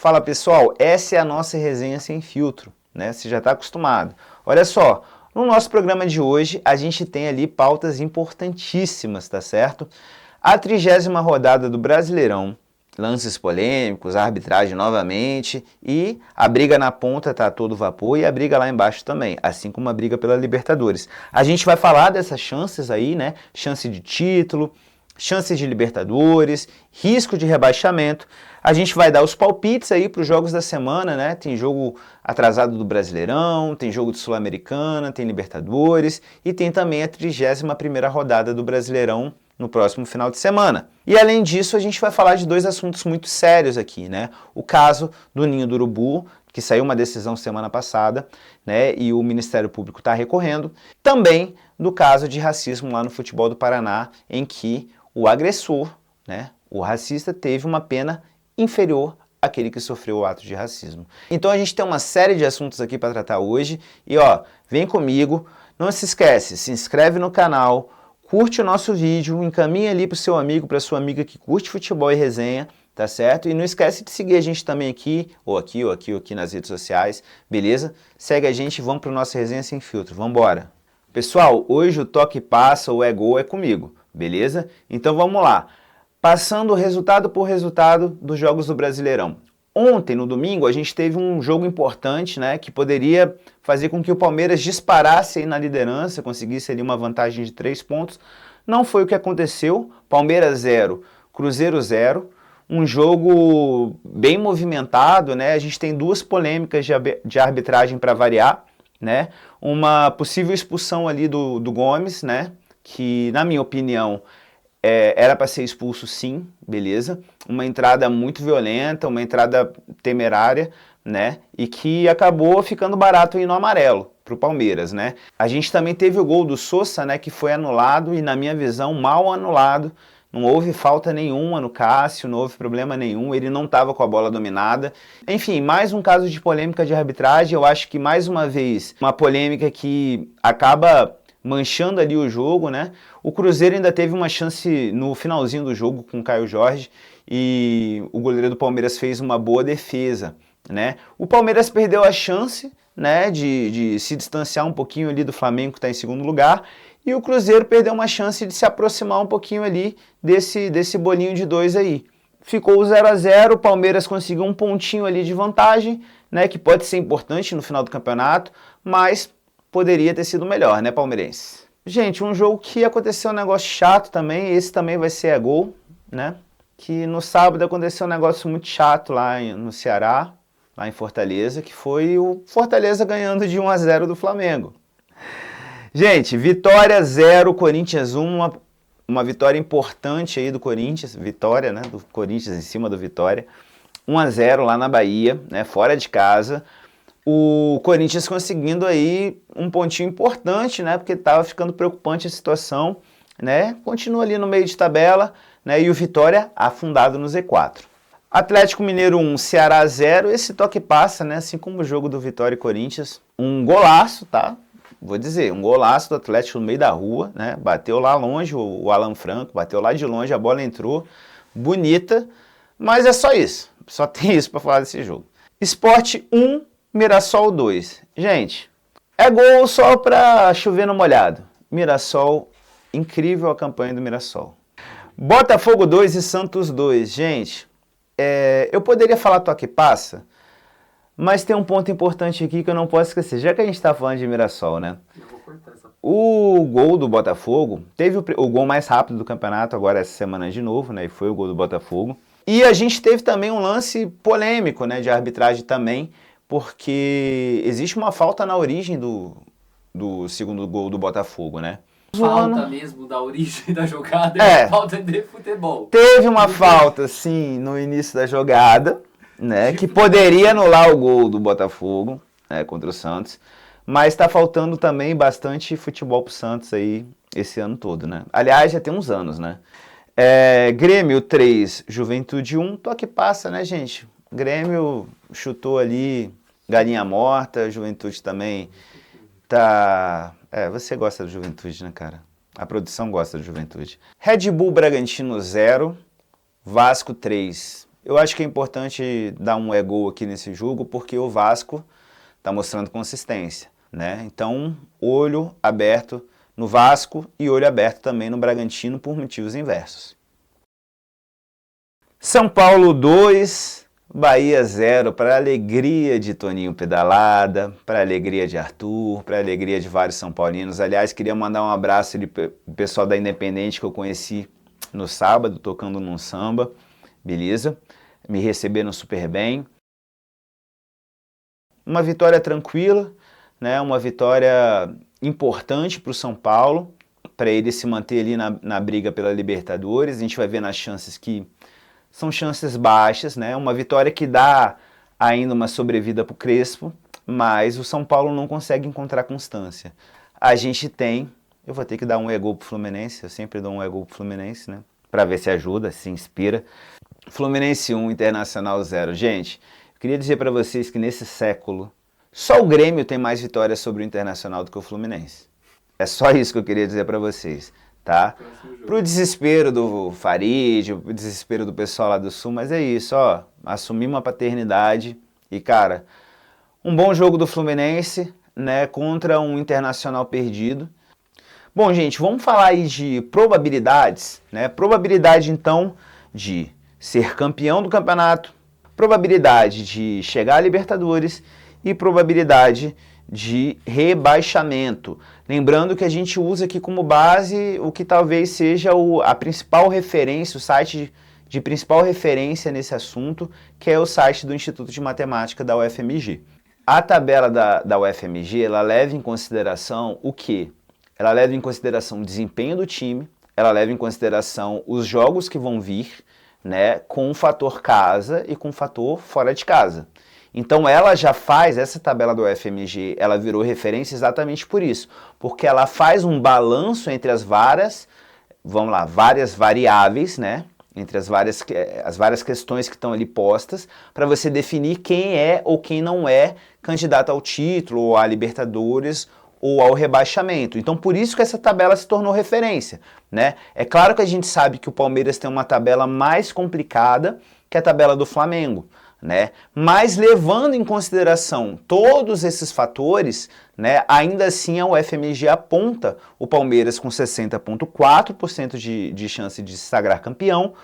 Fala pessoal, essa é a nossa resenha sem filtro, né? Você já está acostumado. Olha só, no nosso programa de hoje a gente tem ali pautas importantíssimas, tá certo? A 30ª rodada do Brasileirão, lances polêmicos, a arbitragem novamente e a briga na ponta tá a todo vapor e a briga lá embaixo também, assim como a briga pela Libertadores. A gente vai falar dessas chances aí, né? Chance de título, chances de Libertadores, risco de rebaixamento. A gente vai dar os palpites aí para os jogos da semana, né? Tem jogo atrasado do Brasileirão, tem jogo de Sul-Americana, tem Libertadores e tem também a 31ª rodada do Brasileirão no próximo final de semana. E além disso, a gente vai falar de dois assuntos muito sérios aqui, né? O caso do Ninho do Urubu, que saiu uma decisão semana passada, né? E o Ministério Público está recorrendo. Também do caso de racismo lá no futebol do Paraná, em que o agressor, né, o racista, teve uma pena inferior àquele que sofreu o ato de racismo. Então a gente tem uma série de assuntos aqui para tratar hoje e ó, vem comigo, não se esquece, se inscreve no canal, curte o nosso vídeo, encaminha ali para o seu amigo, para sua amiga que curte futebol e resenha, tá certo? E não esquece de seguir a gente também aqui, ou aqui nas redes sociais, beleza? Segue a gente e vamos para o nosso Resenha Sem Filtro, vamos embora! Pessoal, hoje o toque passa ou é gol é comigo, beleza? Então vamos lá. Passando resultado por resultado dos jogos do Brasileirão. Ontem, no domingo, a gente teve um jogo importante, né, que poderia fazer com que o Palmeiras disparasse aí na liderança, conseguisse ali uma vantagem de 3 pontos. Não foi o que aconteceu. Palmeiras 0, Cruzeiro 0. Um jogo bem movimentado, né? A gente tem duas polêmicas de arbitragem para variar, né? Uma possível expulsão ali do Gomes, né? Que, na minha opinião, era para ser expulso sim, beleza? Uma entrada muito violenta, uma entrada temerária, né? E que acabou ficando barato aí no amarelo para o Palmeiras, né? A gente também teve o gol do Sosa, né? Que foi anulado e, na minha visão, mal anulado. Não houve falta nenhuma no Cássio, não houve problema nenhum, ele não estava com a bola dominada. Enfim, mais um caso de polêmica de arbitragem, eu acho que mais uma vez, uma polêmica que acaba manchando ali o jogo, né? O Cruzeiro ainda teve uma chance no finalzinho do jogo com o Caio Jorge e o goleiro do Palmeiras fez uma boa defesa, né? O Palmeiras perdeu a chance, né, de se distanciar um pouquinho ali do Flamengo, que está em segundo lugar, e o Cruzeiro perdeu uma chance de se aproximar um pouquinho ali desse bolinho de 2 aí. Ficou 0-0, o Palmeiras conseguiu um pontinho ali de vantagem, né, que pode ser importante no final do campeonato, mas poderia ter sido melhor, né, palmeirense? Gente, um jogo que aconteceu um negócio chato também, esse também vai ser a gol, né? Que no sábado aconteceu um negócio muito chato lá no Ceará, lá em Fortaleza, que foi o Fortaleza ganhando de 1-0 do Flamengo. Gente, vitória 0, Corinthians 1, uma vitória importante aí do Corinthians, vitória, né, do Corinthians em cima do Vitória, 1-0 lá na Bahia, né, fora de casa. O Corinthians conseguindo aí um pontinho importante, né, porque estava ficando preocupante a situação, né, continua ali no meio de tabela, né, e o Vitória afundado no Z4. Atlético Mineiro 1, Ceará 0, esse toque passa, né, assim como o jogo do Vitória e Corinthians, um golaço, tá? Vou dizer, um golaço do Atlético no meio da rua, né? Bateu lá longe o Alan Franco, bateu lá de longe, a bola entrou, bonita, mas é só isso. Só tem isso para falar desse jogo. Sport 1, Mirassol 2. Gente, é gol só para chover no molhado. Mirassol, incrível a campanha do Mirassol. Botafogo 2 e Santos 2. Gente, eu poderia falar toque passa, mas tem um ponto importante aqui que eu não posso esquecer, já que a gente está falando de Mirassol, né? O gol do Botafogo, teve o gol mais rápido do campeonato agora essa semana de novo, né? E foi o gol do Botafogo. E a gente teve também um lance polêmico, né? De arbitragem também, porque existe uma falta na origem do segundo gol do Botafogo, né? Falta mesmo da origem da jogada, é falta de futebol. Teve uma falta, sim, no início da jogada, né, que poderia anular o gol do Botafogo, né, contra o Santos, mas está faltando também bastante futebol pro Santos aí esse ano todo, né? Aliás, já tem uns anos, né? Grêmio 3, Juventude 1, toque passa, né, gente? Grêmio chutou ali, galinha morta, Juventude também tá... você gosta do Juventude, né, cara? A produção gosta do Juventude. Red Bull Bragantino 0, Vasco 3. Eu acho que é importante dar um ego aqui nesse jogo, porque o Vasco está mostrando consistência, né? Então, olho aberto no Vasco e olho aberto também no Bragantino por motivos inversos. São Paulo 2, Bahia 0, para a alegria de Toninho Pedalada, para a alegria de Arthur, para a alegria de vários São Paulinos. Aliás, queria mandar um abraço para o pessoal da Independente que eu conheci no sábado, tocando num samba, beleza? Me receberam super bem. Uma vitória tranquila, né? Uma vitória importante para o São Paulo, para ele se manter ali na briga pela Libertadores. A gente vai ver nas chances que são chances baixas, né? Uma vitória que dá ainda uma sobrevida para o Crespo, mas o São Paulo não consegue encontrar constância. A gente tem, eu vou ter que dar um ego pro Fluminense, eu sempre dou um ego pro Fluminense, né? Para ver se ajuda, se inspira. Fluminense 1, Internacional 0. Gente, eu queria dizer para vocês que nesse século, só o Grêmio tem mais vitórias sobre o Internacional do que o Fluminense. É só isso que eu queria dizer para vocês, tá? Pro desespero do Farid, pro desespero do pessoal lá do Sul, mas é isso, ó. Assumir uma paternidade e, cara, um bom jogo do Fluminense, né, contra um Internacional perdido. Bom, gente, vamos falar aí de probabilidades, né? Probabilidade, então, de ser campeão do campeonato, probabilidade de chegar à Libertadores e probabilidade de rebaixamento. Lembrando que a gente usa aqui como base o que talvez seja a principal referência, o site de principal referência nesse assunto, que é o site do Instituto de Matemática da UFMG. A tabela da UFMG, ela leva em consideração o quê? Ela leva em consideração o desempenho do time, ela leva em consideração os jogos que vão vir, né, com o fator casa e com o fator fora de casa. Então ela já faz, essa tabela do UFMG, ela virou referência exatamente por isso, porque ela faz um balanço entre as várias variáveis, né, entre as várias questões que estão ali postas, para você definir quem é ou quem não é candidato ao título, ou à Libertadores, ou ao rebaixamento. Então, por isso que essa tabela se tornou referência, né? É claro que a gente sabe que o Palmeiras tem uma tabela mais complicada que a tabela do Flamengo, né? Mas levando em consideração todos esses fatores, né, ainda assim a UFMG aponta o Palmeiras com 60,4% de chance de se sagrar campeão,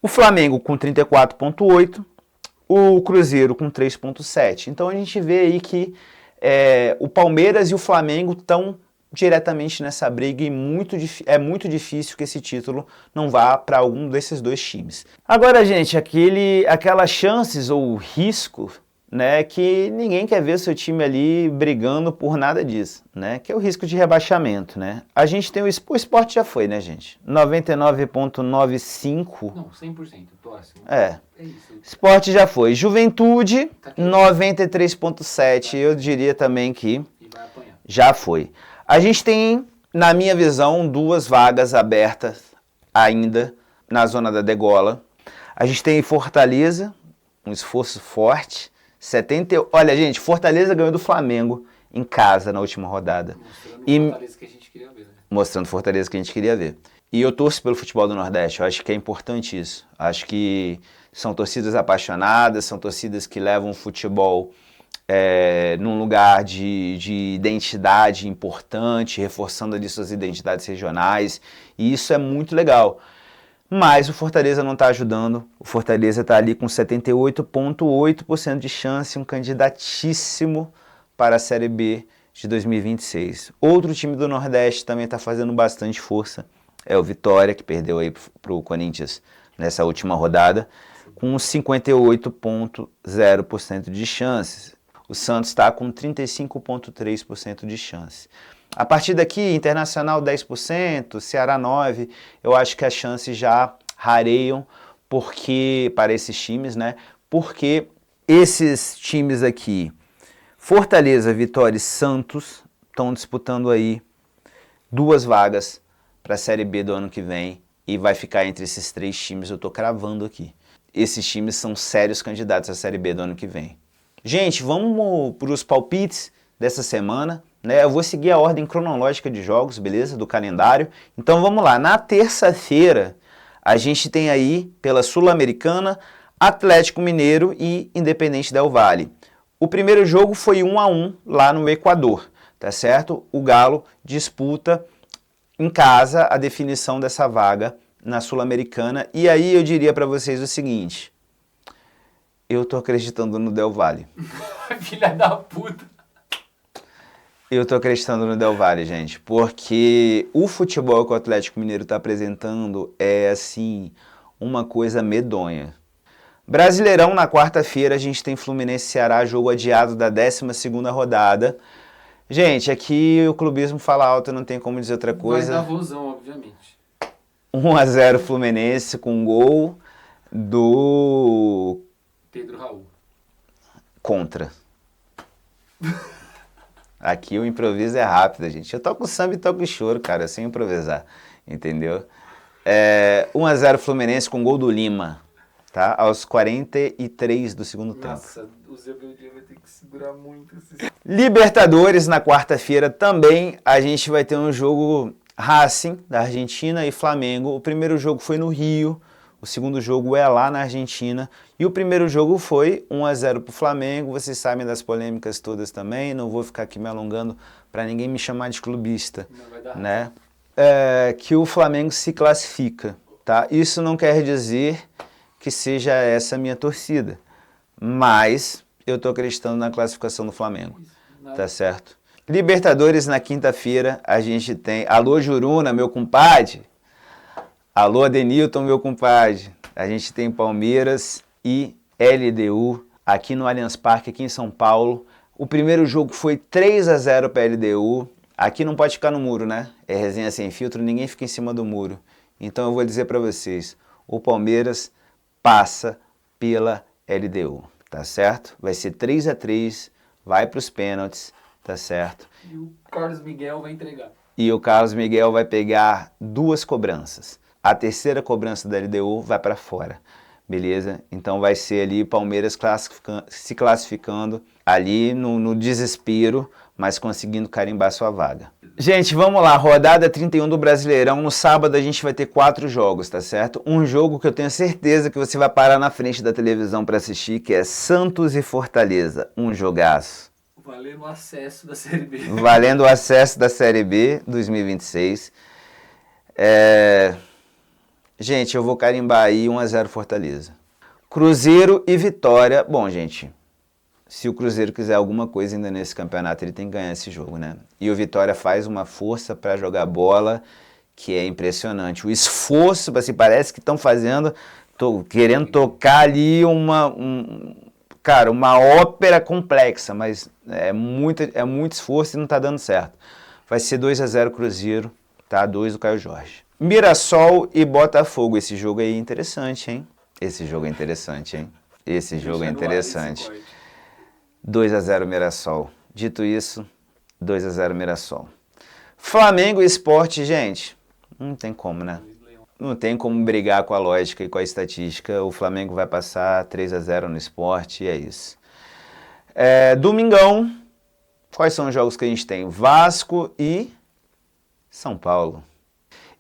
o Flamengo com 34,8%, o Cruzeiro com 3,7%. Então a gente vê aí que o Palmeiras e o Flamengo estão diretamente nessa briga e é muito difícil que esse título não vá para algum desses dois times. Agora, gente, aquelas chances ou risco, né, que ninguém quer ver seu time ali brigando por nada disso, né, que é o risco de rebaixamento, né. A gente tem o Sport já foi, né, gente? 99,95. Não, 100%, próximo. É isso. Sport já foi. Juventude, 93,7. Eu diria também que já foi. A gente tem, na minha visão, 2 vagas abertas ainda na zona da degola. A gente tem Fortaleza, um esforço forte. Olha, gente, Fortaleza ganhou do Flamengo em casa na última rodada. Mostrando Fortaleza que a gente queria ver, né? Mostrando Fortaleza que a gente queria ver. E eu torço pelo futebol do Nordeste, eu acho que é importante isso. Acho que são torcidas apaixonadas, são torcidas que levam o futebol num lugar de identidade importante, reforçando ali suas identidades regionais, e isso é muito legal. Mas o Fortaleza não está ajudando, o Fortaleza está ali com 78,8% de chance, um candidatíssimo para a Série B de 2026. Outro time do Nordeste também está fazendo bastante força, é o Vitória, que perdeu aí para o Corinthians nessa última rodada, com 58,0% de chances. O Santos está com 35,3% de chance. A partir daqui, Internacional 10%, Ceará 9%, eu acho que as chances já rareiam para esses times, né? Porque esses times aqui, Fortaleza, Vitória e Santos, estão disputando aí 2 vagas para a Série B do ano que vem e vai ficar entre esses 3 times, eu estou cravando aqui. Esses times são sérios candidatos à Série B do ano que vem. Gente, vamos para os palpites dessa semana, né? Eu vou seguir a ordem cronológica de jogos, beleza? Do calendário. Então vamos lá. Na terça-feira, a gente tem aí, pela Sul-Americana, Atlético Mineiro e Independente Del Valle. O primeiro jogo foi 1-1 lá no Equador, tá certo? O Galo disputa em casa a definição dessa vaga na Sul-Americana. E aí eu diria para vocês o seguinte, eu tô acreditando no Del Valle. Filha da puta. Eu tô acreditando no Del Valle, gente, porque o futebol que o Atlético Mineiro tá apresentando é, assim, uma coisa medonha. Brasileirão, na quarta-feira, a gente tem Fluminense e Ceará, jogo adiado da 12ª rodada. Gente, aqui o clubismo fala alto, não tem como dizer outra coisa. Vai dar vozão, obviamente. 1-0 Fluminense com gol do... Pedro Raul. Contra. Aqui o improviso é rápido, gente. Eu toco samba e toco choro, cara, sem improvisar, entendeu? 1-0 Fluminense com gol do Lima. Tá? Aos 43 do segundo tempo. Nossa, o Zé Beldia vai ter que segurar muito. Libertadores, na quarta-feira também, a gente vai ter um jogo Racing, da Argentina, e Flamengo. O primeiro jogo foi no Rio, o segundo jogo é lá na Argentina, e o primeiro jogo foi 1-0 pro Flamengo. Vocês sabem das polêmicas todas também, não vou ficar aqui me alongando para ninguém me chamar de clubista, né? Que o Flamengo se classifica, tá? Isso não quer dizer que seja essa a minha torcida, mas eu tô acreditando na classificação do Flamengo, tá certo? Libertadores na quinta-feira, a gente tem, alô Juruna, meu compadre, alô Adenilton, meu compadre, a gente tem Palmeiras e LDU aqui no Allianz Parque, aqui em São Paulo. O primeiro jogo foi 3-0 para a LDU, aqui não pode ficar no muro, né? É resenha sem filtro, ninguém fica em cima do muro. Então eu vou dizer para vocês, o Palmeiras passa pela LDU, tá certo? Vai ser 3-3, vai para os pênaltis, tá certo? E o Carlos Miguel vai entregar. E o Carlos Miguel vai pegar 2 cobranças. A terceira cobrança da LDU vai para fora, beleza? Então vai ser ali Palmeiras se classificando ali no desespero, mas conseguindo carimbar sua vaga. Gente, vamos lá, rodada 31 do Brasileirão. No sábado a gente vai ter 4 jogos, tá certo? Um jogo que eu tenho certeza que você vai parar na frente da televisão para assistir, que é Santos e Fortaleza. Um jogaço. Valendo o acesso da Série B. Valendo o acesso da Série B 2026. Gente, eu vou carimbar aí 1-0 Fortaleza. Cruzeiro e Vitória. Bom, gente, se o Cruzeiro quiser alguma coisa ainda nesse campeonato, ele tem que ganhar esse jogo, né? E o Vitória faz uma força para jogar bola que é impressionante. O esforço, assim, parece que estão fazendo, querendo tocar ali uma ópera complexa, mas é muito esforço e não está dando certo. Vai ser 2-0 Cruzeiro, tá? 2 do Caio Jorge. Mirassol e Botafogo. Esse jogo aí é interessante, hein? Esse jogo é interessante, hein? Esse jogo é interessante. 2-0 Mirassol. Dito isso, 2-0 Mirassol. Flamengo e Sport, gente, não tem como, né? Não tem como brigar com a lógica e com a estatística. O Flamengo vai passar 3-0 no Sport e é isso. Domingão, quais são os jogos que a gente tem? Vasco e São Paulo.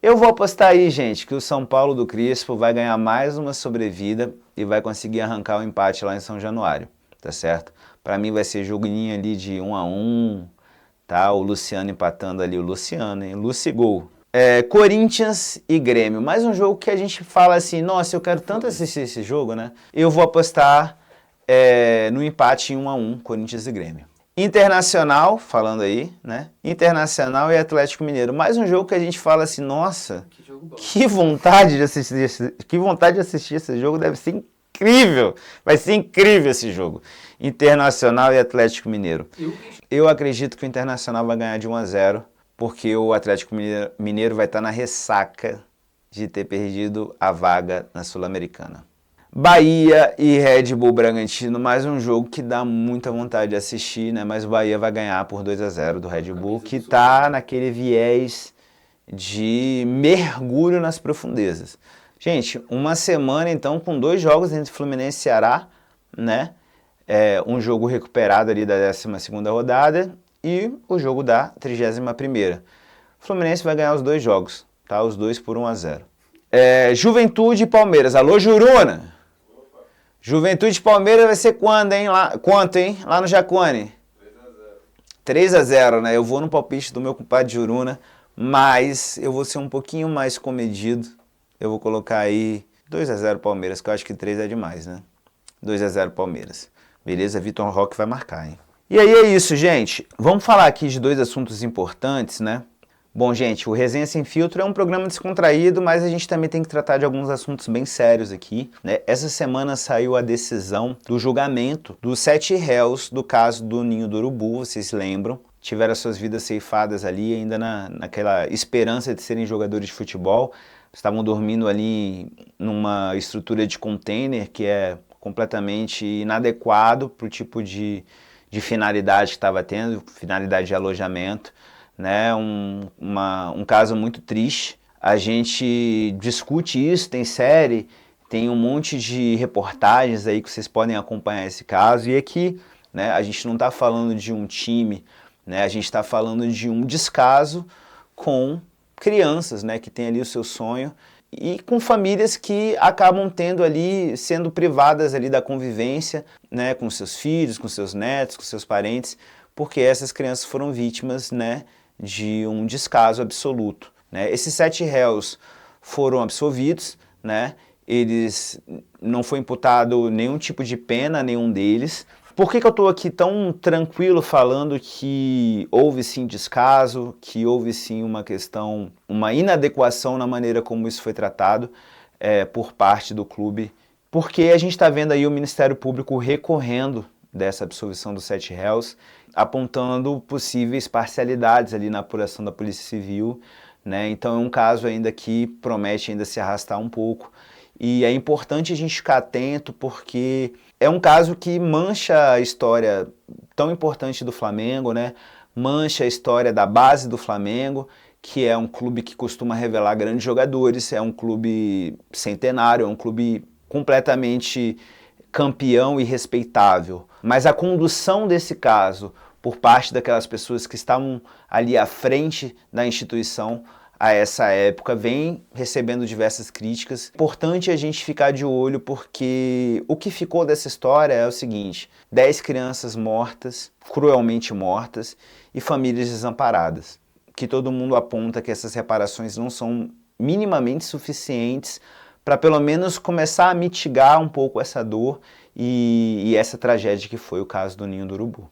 Eu vou apostar aí, gente, que o São Paulo do Crispo vai ganhar mais uma sobrevida e vai conseguir arrancar o empate lá em São Januário, tá certo? Para mim vai ser joguinho ali de 1-1, tá? O Luciano empatando ali, o Luciano, hein? Lucigol. Corinthians e Grêmio. Mais um jogo que a gente fala assim, nossa, eu quero tanto assistir esse jogo, né? Eu vou apostar no empate em 1-1, Corinthians e Grêmio. Internacional, falando aí, né? Internacional e Atlético Mineiro. Mais um jogo que a gente fala assim, nossa, que vontade de assistir esse jogo, deve ser incrível. Vai ser incrível esse jogo. Internacional e Atlético Mineiro. Eu acredito que o Internacional vai ganhar de 1-0, porque o Atlético Mineiro vai estar na ressaca de ter perdido a vaga na Sul-Americana. Bahia e Red Bull Bragantino, mais um jogo que dá muita vontade de assistir, né? Mas o Bahia vai ganhar por 2-0 do Red Bull, que está naquele viés de mergulho nas profundezas. Gente, uma semana então com 2 jogos entre Fluminense e Ceará, né? Um jogo recuperado ali da 12ª rodada e o jogo da 31ª. O Fluminense vai ganhar os 2 jogos, tá? Os 2 por 1-0. Juventude e Palmeiras. Alô, Juruna! Juventude e Palmeiras vai ser quando, hein? Quanto, hein? Lá no Jacone? 3-0, né? Eu vou no palpite do meu compadre Juruna, mas eu vou ser um pouquinho mais comedido. Eu vou colocar aí 2-0 Palmeiras, que eu acho que 3 é demais, né? 2-0 Palmeiras. Beleza? Vitor Roque vai marcar, hein? E aí é isso, gente. Vamos falar aqui de 2 assuntos importantes, né? Bom, gente, o Resenha Sem Filtro é um programa descontraído, mas a gente também tem que tratar de alguns assuntos bem sérios aqui, né? Essa semana saiu a decisão do julgamento dos 7 réus do caso do Ninho do Urubu, vocês se lembram? Tiveram suas vidas ceifadas ali, ainda naquela esperança de serem jogadores de futebol. Estavam dormindo ali numa estrutura de container que é completamente inadequado para o tipo de finalidade que estava tendo, finalidade de alojamento. Né, um caso muito triste. A gente discute isso, tem série, tem um monte de reportagens aí que vocês podem acompanhar esse caso. E aqui, né, a gente não está falando de um time, né, a gente está falando de um descaso com crianças, né, que têm ali o seu sonho e com famílias que acabam tendo ali, sendo privadas ali da convivência, né, com seus filhos, com seus netos, com seus parentes, porque essas crianças foram vítimas, né, de um descaso absoluto, né? Esses 7 réus foram absolvidos, né? Eles não foi imputado nenhum tipo de pena a nenhum deles. Por que eu estou aqui tão tranquilo falando que houve sim descaso, que houve sim uma questão, uma inadequação na maneira como isso foi tratado por parte do clube? Porque a gente está vendo aí o Ministério Público recorrendo dessa absolvição dos 7 réus, apontando possíveis parcialidades ali na apuração da Polícia Civil, né? Então é um caso ainda que promete ainda se arrastar um pouco. E é importante a gente ficar atento porque é um caso que mancha a história tão importante do Flamengo, né? Mancha a história da base do Flamengo, que é um clube que costuma revelar grandes jogadores, é um clube centenário, é um clube completamente campeão e respeitável. Mas a condução desse caso por parte daquelas pessoas que estavam ali à frente da instituição a essa época vem recebendo diversas críticas. Importante a gente ficar de olho porque o que ficou dessa história é o seguinte: 10 crianças mortas, cruelmente mortas, e famílias desamparadas. Que todo mundo aponta que essas reparações não são minimamente suficientes para pelo menos começar a mitigar um pouco essa dor e essa tragédia que foi o caso do Ninho do Urubu.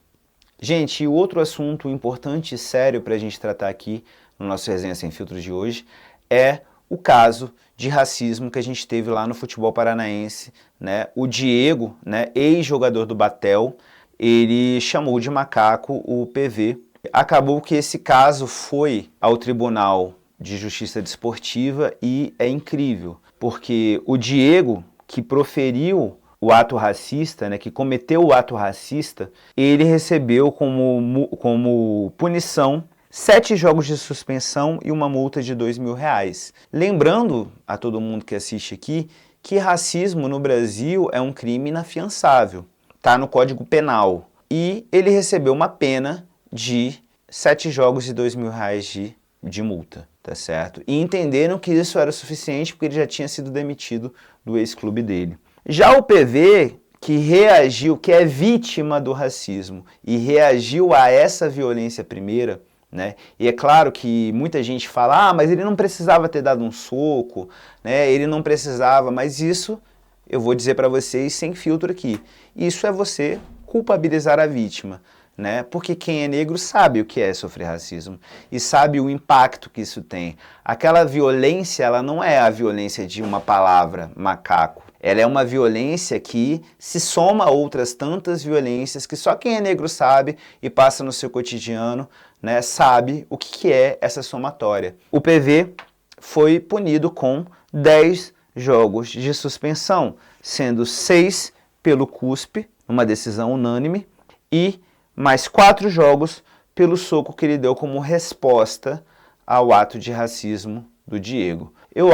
Gente, e o outro assunto importante e sério para a gente tratar aqui no nosso Resenha Sem Filtro de hoje é o caso de racismo que a gente teve lá no futebol paranaense, né? O Diego, né, ex-jogador do Batel, ele chamou de macaco o PV. Acabou que esse caso foi ao Tribunal de Justiça Desportiva e é incrível, porque o Diego, que proferiu o ato racista, né, que cometeu o ato racista, ele recebeu como punição 7 jogos de suspensão e uma multa de R$2.000. Lembrando a todo mundo que assiste aqui que racismo no Brasil é um crime inafiançável, está no Código Penal. E ele recebeu uma pena de 7 jogos e R$2.000 de multa, tá certo? E entenderam que isso era suficiente porque ele já tinha sido demitido do ex-clube dele. Já o PV, que reagiu, que é vítima do racismo e reagiu a essa violência primeira, né? E é claro que muita gente fala, mas ele não precisava ter dado um soco, né? Ele não precisava, mas isso eu vou dizer para vocês sem filtro aqui. Isso é você culpabilizar a vítima, né? Porque quem é negro sabe o que é sofrer racismo e sabe o impacto que isso tem. Aquela violência, ela não é a violência de uma palavra, macaco. Ela é uma violência que se soma a outras tantas violências que só quem é negro sabe e passa no seu cotidiano, né, sabe o que é essa somatória. O PV foi punido com 10 jogos de suspensão, sendo 6 pelo CUSP, uma decisão unânime, e mais 4 jogos pelo soco que ele deu como resposta ao ato de racismo do Diego. Eu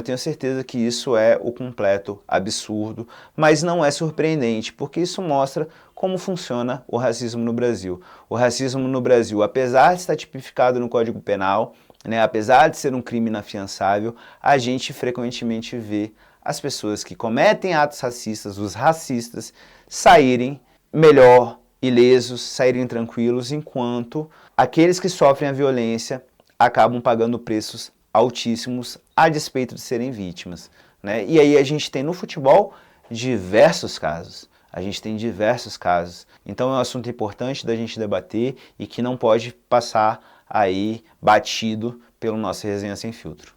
tenho certeza que isso é o completo absurdo, mas não é surpreendente, porque isso mostra como funciona o racismo no Brasil. O racismo no Brasil, apesar de estar tipificado no Código Penal, né, apesar de ser um crime inafiançável, a gente frequentemente vê as pessoas que cometem atos racistas, os racistas, saírem melhor, ilesos, saírem tranquilos, enquanto aqueles que sofrem a violência acabam pagando preços altíssimos a despeito de serem vítimas, né? E aí a gente tem no futebol diversos casos. A gente tem diversos casos. Então é um assunto importante da gente debater e que não pode passar aí batido pelo nosso Resenha Sem Filtro.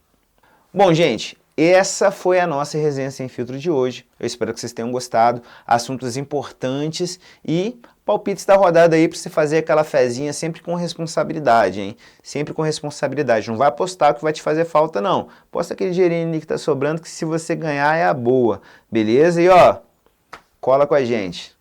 Bom, gente, essa foi a nossa Resenha Sem Filtro de hoje. Eu espero que vocês tenham gostado. Assuntos importantes e palpites da rodada aí para você fazer aquela fezinha sempre com responsabilidade, hein? Sempre com responsabilidade. Não vai apostar que vai te fazer falta, não. Aposta aquele dinheirinho ali que tá sobrando, que se você ganhar é a boa. Beleza? E ó, cola com a gente.